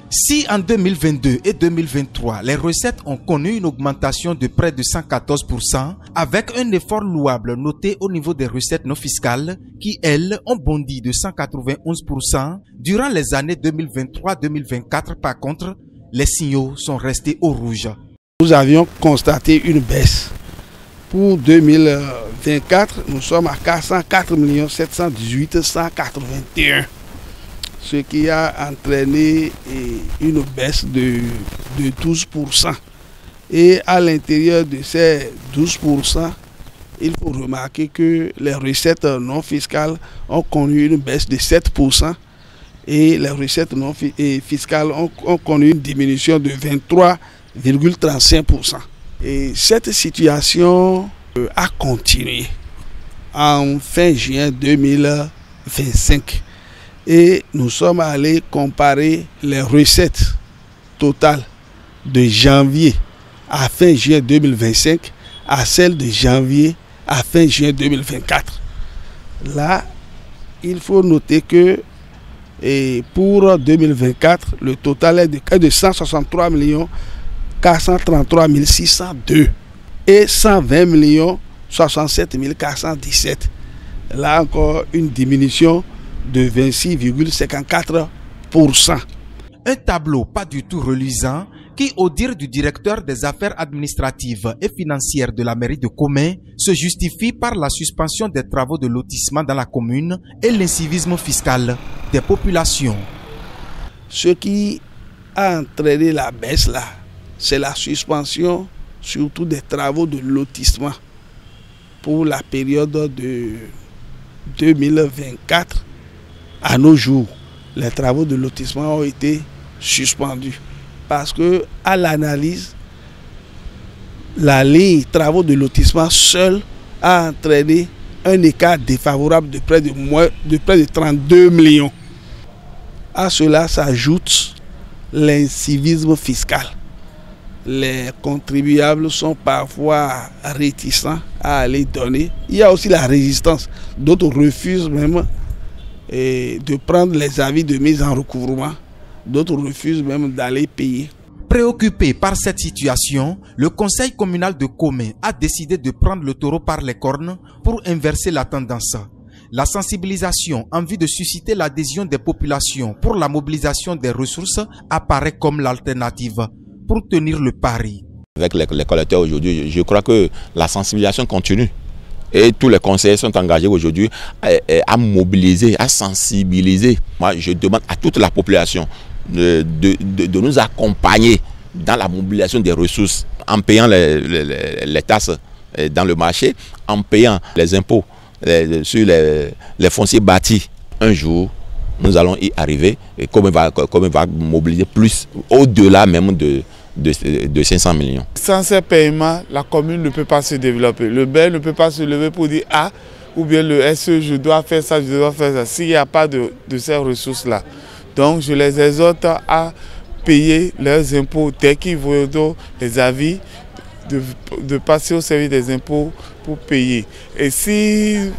Si en 2022 et 2023, les recettes ont connu une augmentation de près de 114%, avec un effort louable noté au niveau des recettes non fiscales qui, elles, ont bondi de 191%, durant les années 2023-2024, par contre, les signaux sont restés au rouge. Nous avions constaté une baisse. Pour 2024, nous sommes à 404 718 181. Ce qui a entraîné une baisse de 12%. Et à l'intérieur de ces 12%, il faut remarquer que les recettes non fiscales ont connu une baisse de 7% et les recettes non fiscales ont connu une diminution de 23,35%. Et cette situation a continué en fin juin 2025. Et nous sommes allés comparer les recettes totales de janvier à fin juin 2025 à celles de janvier à fin juin 2024. Là, il faut noter que pour 2024, le total est de 163 433 602 et 120 67 417. Là encore, une diminution de 26,54%. Un tableau pas du tout reluisant qui, au dire du directeur des affaires administratives et financières de la mairie de Komé, se justifie par la suspension des travaux de lotissement dans la commune et l'incivisme fiscal des populations. Ce qui a entraîné la baisse là, c'est la suspension surtout des travaux de lotissement pour la période de 2024 à nos jours. Les travaux de lotissement ont été suspendus parce que à l'analyse, la ligne travaux de lotissement seule a entraîné un écart défavorable de près de 32 millions. À cela s'ajoute l'incivisme fiscal. Les contribuables sont parfois réticents à aller donner. Il y a aussi la résistance. D'autres refusent même de prendre les avis de mise en recouvrement. D'autres refusent même d'aller payer. Préoccupé par cette situation, le conseil communal de Komé a décidé de prendre le taureau par les cornes pour inverser la tendance. La sensibilisation en vue de susciter l'adhésion des populations pour la mobilisation des ressources apparaît comme l'alternative pour tenir le pari. Avec les collecteurs aujourd'hui, je crois que la sensibilisation continue. Et tous les conseillers sont engagés aujourd'hui à mobiliser, à sensibiliser. Moi, je demande à toute la population de nous accompagner dans la mobilisation des ressources, en payant les taxes dans le marché, en payant les impôts sur les fonciers bâtis. Un jour, nous allons y arriver, et comme on va mobiliser plus, au-delà même de 500 millions. Sans ces paiements, la commune ne peut pas se développer. Le maire ne peut pas se lever pour dire ah, ou bien le SE, je dois faire ça, je dois faire ça, s'il n'y a pas de ces ressources-là. Donc je les exhorte à payer leurs impôts dès qu'ils voient les avis, de passer au service des impôts pour payer. Et s'ils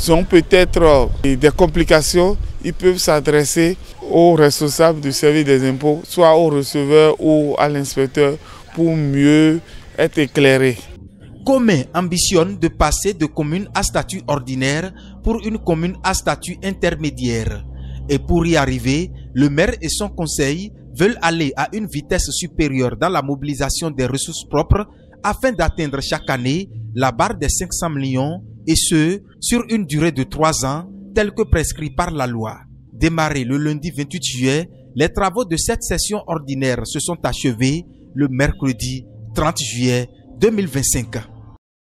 ont peut-être des complications, ils peuvent s'adresser aux responsables du service des impôts, soit au receveur ou à l'inspecteur, pour mieux être éclairés. Komé ambitionne de passer de commune à statut ordinaire pour une commune à statut intermédiaire. Et pour y arriver, le maire et son conseil veulent aller à une vitesse supérieure dans la mobilisation des ressources propres afin d'atteindre chaque année la barre des 500 millions, et ce, sur une durée de 3 ans, tel que prescrit par la loi. Démarrés le lundi 28 juillet, les travaux de cette session ordinaire se sont achevés le mercredi 30 juillet 2025.